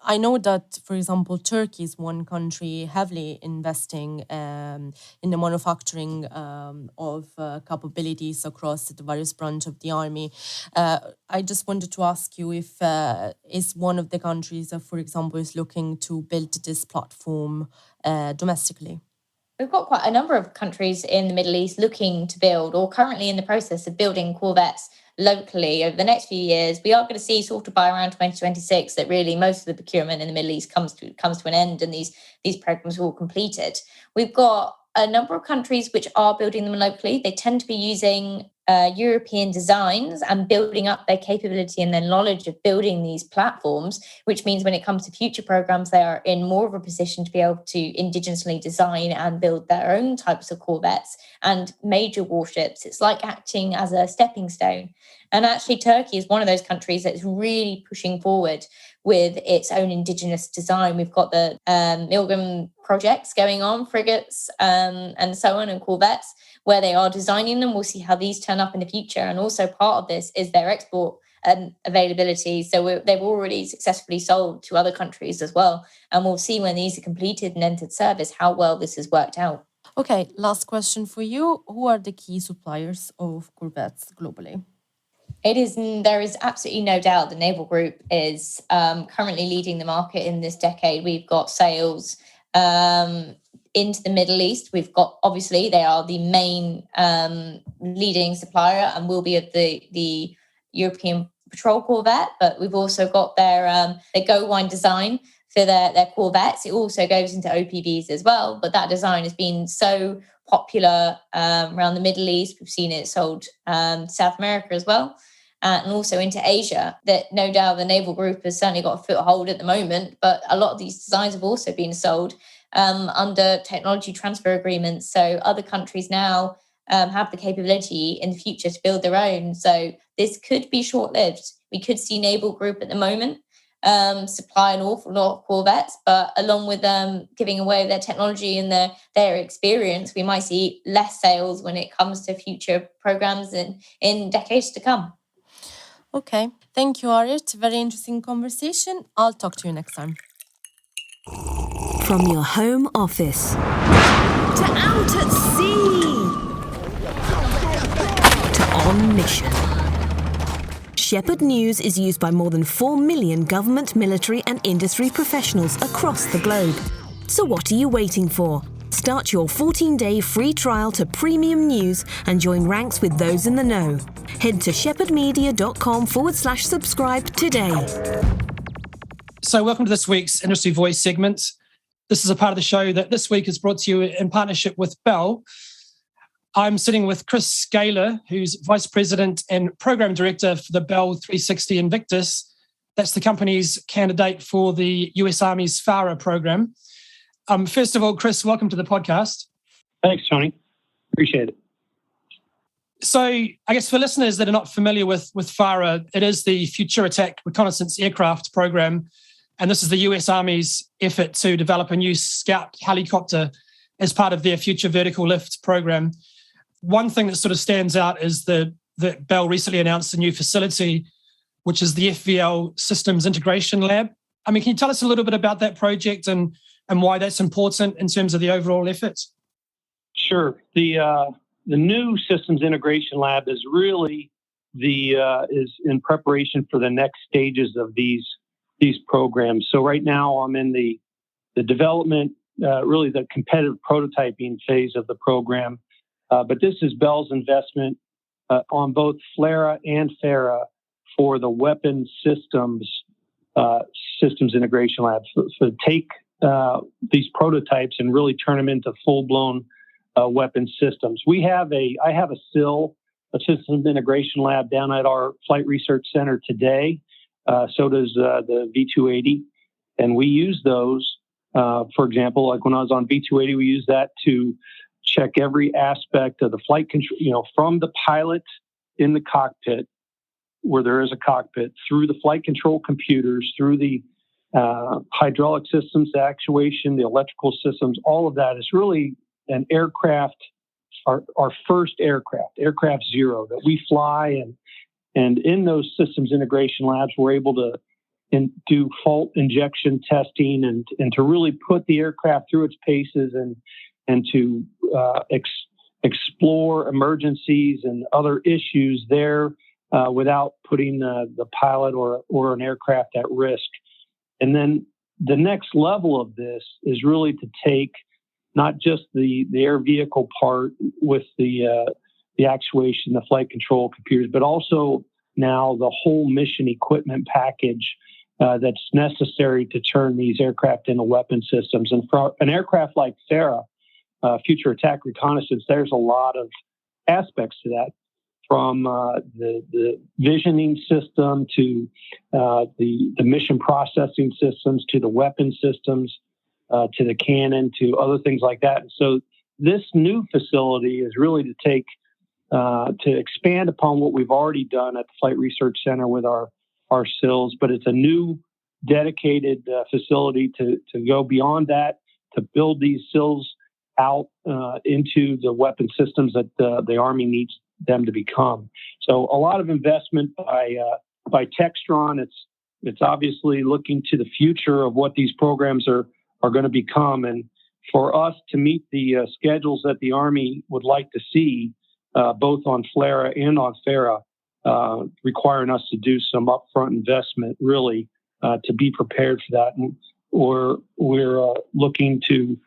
I know that, for example, Turkey is one country heavily investing in the manufacturing of capabilities across the various branches of the army. I just wanted to ask you if is one of the countries that, for example, is looking to build this platform domestically? We've got quite a number of countries in the Middle East looking to build or currently in the process of building Corvettes locally over the next few years. We are going to see sort of by around 2026 that really most of the procurement in the Middle East comes to an end and these programs are all completed. We've got a number of countries which are building them locally. They tend to be using European designs and building up their capability and their knowledge of building these platforms, which means when it comes to future programs, they are in more of a position to be able to indigenously design and build their own types of Corvettes and major warships. It's like acting as a stepping stone. And actually, Turkey is one of those countries that's really pushing forward with its own indigenous design. We've got the Milgem projects going on, frigates and so on, and Corvettes, where they are designing them. We'll see how these turn up in the future. And also part of this is their export availability. So they've already successfully sold to other countries as well. And we'll see when these are completed and entered service, how well this has worked out. Okay, last question for you. Who are the key suppliers of Corvettes globally? There is absolutely no doubt the Naval Group is currently leading the market in this decade. We've got sales into the Middle East. We've got, obviously, they are the main leading supplier and will be of the European Patrol Corvette, but we've also got their Go Wine design for their Corvettes. It also goes into OPVs as well, but that design has been so popular around the Middle East. We've seen it sold to South America as well. and also into Asia. That no doubt the Naval Group has certainly got a foothold at the moment, but a lot of these designs have also been sold under technology transfer agreements. So other countries now have the capability in the future to build their own. So this could be short-lived. We could see Naval Group at the moment supply an awful lot of Corvettes, but along with giving away their technology and their experience, we might see less sales when it comes to future programs in decades to come. Okay. Thank you, Arit. Very interesting conversation. I'll talk to you next time. From your home office to out at sea to on mission. Shephard News is used by more than 4 million government, military and industry professionals across the globe. So what are you waiting for? Start your 14-day free trial to premium news and join ranks with those in the know. Head to shepherdmedia.com/subscribe today. So welcome to this week's Industry Voice segment. This is a part of the show that this week is brought to you in partnership with Bell. I'm sitting with Chris Scaler, who's Vice President and Program Director for the Bell 360 Invictus. That's the company's candidate for the US Army's FARA program. First of all, Chris, welcome to the podcast. Thanks, Tony. Appreciate it. So I guess for listeners that are not familiar with FARA, it is the Future Attack Reconnaissance Aircraft program. And this is the US Army's effort to develop a new Scout helicopter as part of their Future Vertical Lift program. One thing that sort of stands out is that Bell recently announced a new facility, which is the FVL Systems Integration Lab. I mean, can you tell us a little bit about that project and why that's important in terms of the overall effort? Sure. The new Systems Integration Lab is really is in preparation for the next stages of these programs. So right now I'm in the development, really the competitive prototyping phase of the program. But this is Bell's investment on both FLRAA and FARA for the weapon systems integration lab. So take these prototypes and really turn them into full-blown weapon systems. I have a SIL, a systems integration lab, down at our Flight Research Center today. So does the V280, and we use those. For example, like when I was on V280, we use that to check every aspect of the flight control, from the pilot in the cockpit, where there is a cockpit, through the flight control computers, through the hydraulic systems, the actuation, the electrical systems. All of that is really an aircraft, our first aircraft zero that we fly, and in those systems integration labs, we're able to do fault injection testing and to really put the aircraft through its paces and to explore emergencies and other issues there without putting the pilot or an aircraft at risk. And then the next level of this is really to take not just the air vehicle part with the actuation, the flight control computers, but also now the whole mission equipment package that's necessary to turn these aircraft into weapon systems. And for an aircraft like FARA, Future Attack Reconnaissance, there's a lot of aspects to that, from the visioning system to the mission processing systems to the weapon systems to the cannon to other things like that. And so this new facility is really to take to expand upon what we've already done at the Flight Research Center with our SILs, but it's a new dedicated facility to go beyond that, to build these SILs out into the weapon systems that the Army needs them to become. So a lot of investment by Textron. It's obviously looking to the future of what these programs are going to become, and for us to meet the schedules that the Army would like to see, both on FLRAA and on FARA, requiring us to do some upfront investment, really, to be prepared for that. And we're looking to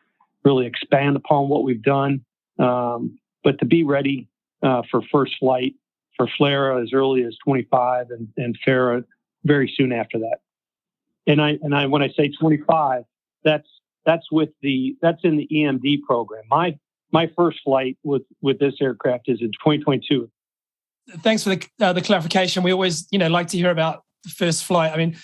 really expand upon what we've done, but to be ready for first flight for FLRAA as early as 25 and FARA very soon after that. And I when I say 25, that's in the EMD program. My first flight with this aircraft is in 2022. thanks for the clarification. We always, like to hear about the first flight. I mean,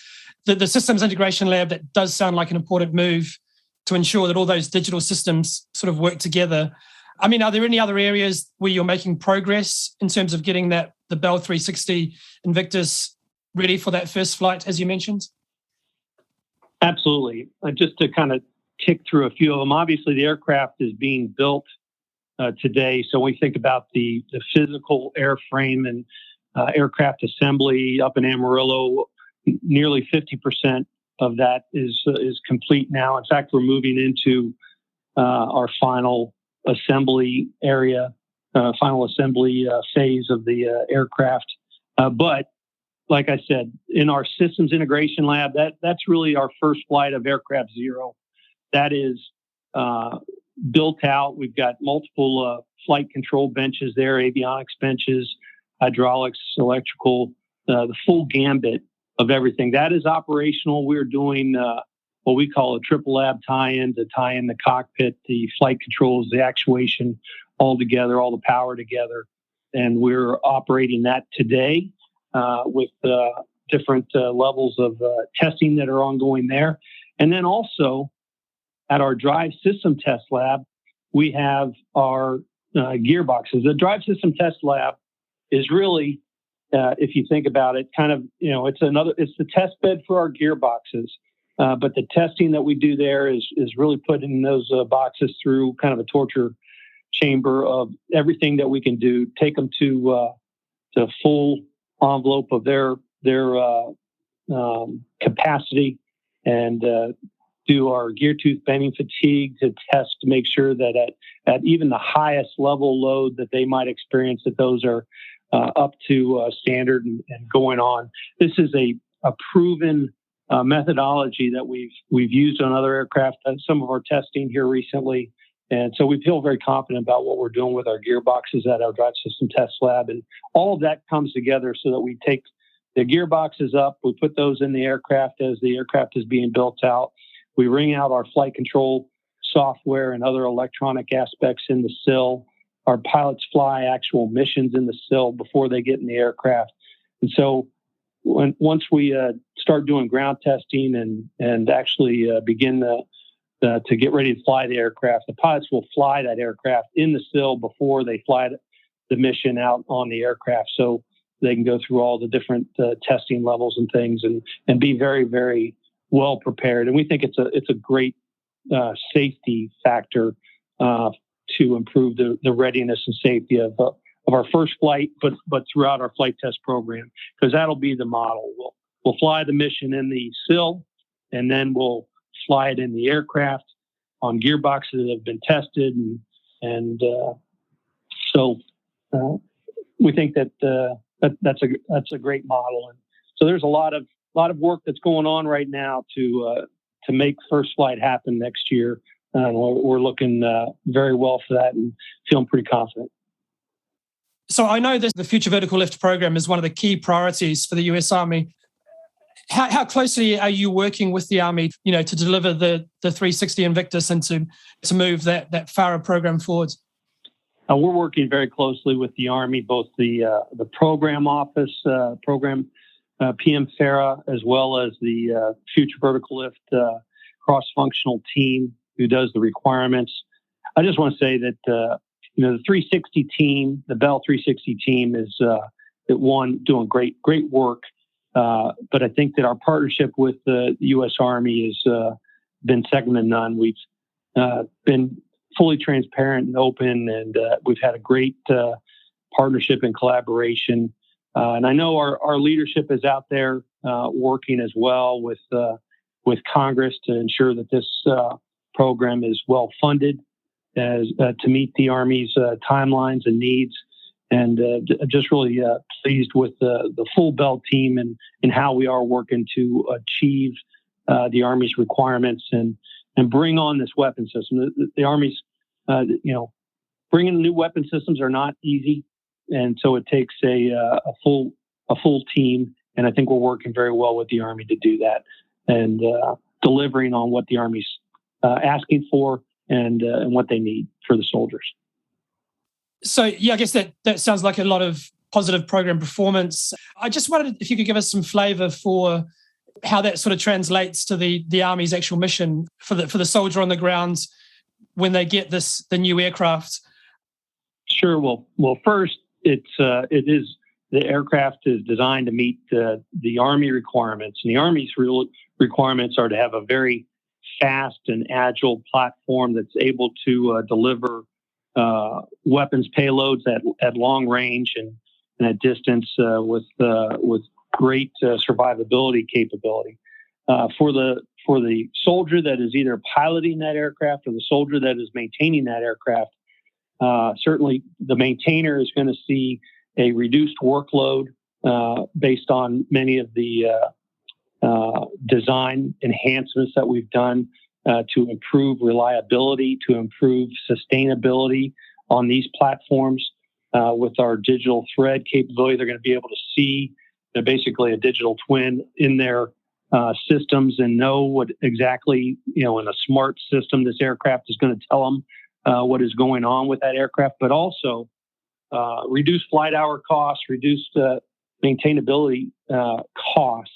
the systems integration lab, that does sound like an important move to ensure that all those digital systems sort of work together. I mean, are there any other areas where you're making progress in terms of getting the Bell 360 Invictus ready for that first flight, as you mentioned? Absolutely. Just to kind of tick through a few of them, obviously the aircraft is being built today. So when we think about the physical airframe and aircraft assembly up in Amarillo, nearly 50% of that is complete now. In fact, we're moving into our final assembly area, final assembly phase of the aircraft. But like I said, in our systems integration lab, that's really our first flight of aircraft zero. That is built out. We've got multiple flight control benches there, avionics benches, hydraulics, electrical, the full gambit of everything. That is operational. We're doing what we call a triple lab tie-in to tie in the cockpit, the flight controls, the actuation all together, all the power together. And we're operating that today with different levels of testing that are ongoing there. And then also at our drive system test lab, we have our gearboxes. The drive system test lab is really, if you think about it, kind of, it's the test bed for our gearboxes. But the testing that we do there is really putting those boxes through kind of a torture chamber of everything that we can do, take them to the full envelope of their capacity, and do our gear tooth bending fatigue to test to make sure that at even the highest level load that they might experience, that those are up to standard and going on. This is a proven methodology that we've used on other aircraft and some of our testing here recently. And so we feel very confident about what we're doing with our gearboxes at our drive system test lab. And all of that comes together so that we take the gearboxes up, we put those in the aircraft as the aircraft is being built out. We ring out our flight control software and other electronic aspects in the SIL. Our pilots fly actual missions in the SIL before they get in the aircraft. And so once we start doing ground testing and actually begin to get ready to fly the aircraft, the pilots will fly that aircraft in the SIL before they fly the mission out on the aircraft, so they can go through all the different testing levels and things and be very, very well prepared. And we think it's a great safety factor to improve the readiness and safety of our first flight, but throughout our flight test program, because that'll be the model. We'll fly the mission in the SIL, and then we'll fly it in the aircraft on gearboxes that have been tested, and so we think that's a great model. And so there's a lot of work that's going on right now to make first flight happen next year. We're looking very well for that and feeling pretty confident. So I know that the Future Vertical Lift program is one of the key priorities for the US Army. How closely are you working with the Army, to deliver the 360 Invictus and to move that FARA program forward? We're working very closely with the Army, both the program office, PM FARA, as well as the Future Vertical Lift cross-functional team who does the requirements. I just want to say that the 360 team, the Bell 360 team, is doing great work. But I think that our partnership with the U.S. Army has been second to none. We've been fully transparent and open, and we've had a great partnership and collaboration. And I know our leadership is out there working as well with Congress to ensure that this program is well funded to meet the Army's timelines and needs. And just really pleased with the full Bell team and how we are working to achieve the Army's requirements and bring on this weapon system. The Army's, bringing new weapon systems are not easy, and so it takes a full team. And I think we're working very well with the Army to do that and delivering on what the Army's asking for and what they need for the soldiers. So, yeah, I guess that sounds like a lot of positive program performance. I just wondered if you could give us some flavour for how that sort of translates to the Army's actual mission for the soldier on the ground when they get the new aircraft. Sure. Well, first, it is the aircraft is designed to meet the Army requirements, and the Army's real requirements are to have a very fast and agile platform that's able to deliver weapons payloads at long range and at distance with great survivability capability. For the soldier that is either piloting that aircraft or the soldier that is maintaining that aircraft, certainly the maintainer is going to see a reduced workload based on many of the design enhancements that we've done to improve reliability, to improve sustainability on these platforms. With our digital thread capability, they're going to be able to see basically a digital twin in their systems and know what exactly, in a smart system, this aircraft is going to tell them what is going on with that aircraft, but also reduce flight hour costs, reduce maintainability costs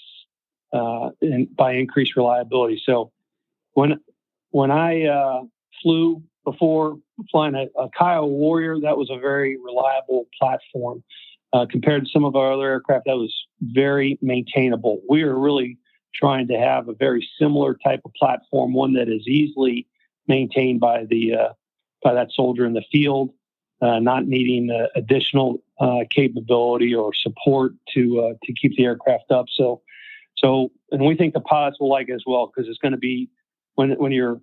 by increased reliability. So when I flew before flying a Kiowa Warrior, that was a very reliable platform. Compared to some of our other aircraft, that was very maintainable. We are really trying to have a very similar type of platform, one that is easily maintained by that soldier in the field, not needing additional capability or support to keep the aircraft up. So, and we think the pilots will like it as well, because it's going to be when you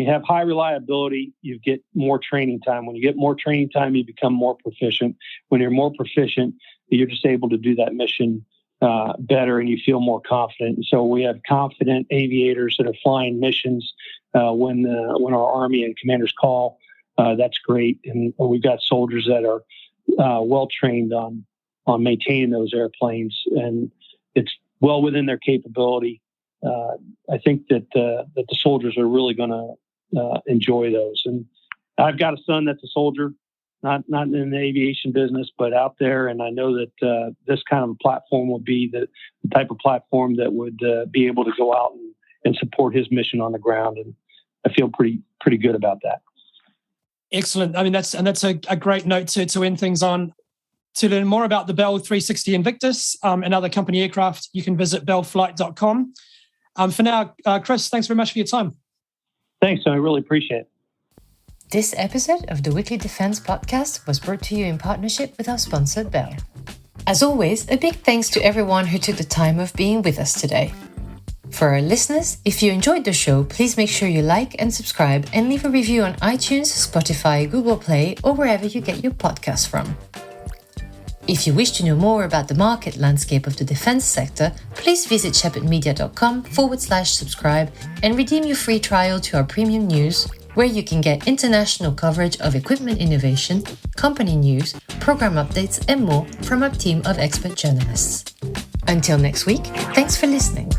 have high reliability, you get more training time. When you get more training time, you become more proficient. When you're more proficient, you're just able to do that mission better, and you feel more confident. And so we have confident aviators that are flying missions when our Army and commanders call. That's great, and we've got soldiers that are well trained on maintaining those airplanes, and it's well within their capability. I think that the soldiers are really going to enjoy those. And I've got a son that's a soldier, not in the aviation business, but out there. And I know that this kind of a platform will be the type of platform that would be able to go out and support his mission on the ground. And I feel pretty good about that. Excellent. I mean, that's a great note to end things on. To learn more about the Bell 360 Invictus and other company aircraft, you can visit bellflight.com. For now, Chris, thanks very much for your time. Thanks, I really appreciate it. This episode of the Weekly Defense Podcast was brought to you in partnership with our sponsor, Bell. As always, a big thanks to everyone who took the time of being with us today. For our listeners, if you enjoyed the show, please make sure you like and subscribe and leave a review on iTunes, Spotify, Google Play, or wherever you get your podcasts from. If you wish to know more about the market landscape of the defense sector, please visit shepherdmedia.com/subscribe and redeem your free trial to our premium news, where you can get international coverage of equipment innovation, company news, program updates, and more from our team of expert journalists. Until next week, thanks for listening.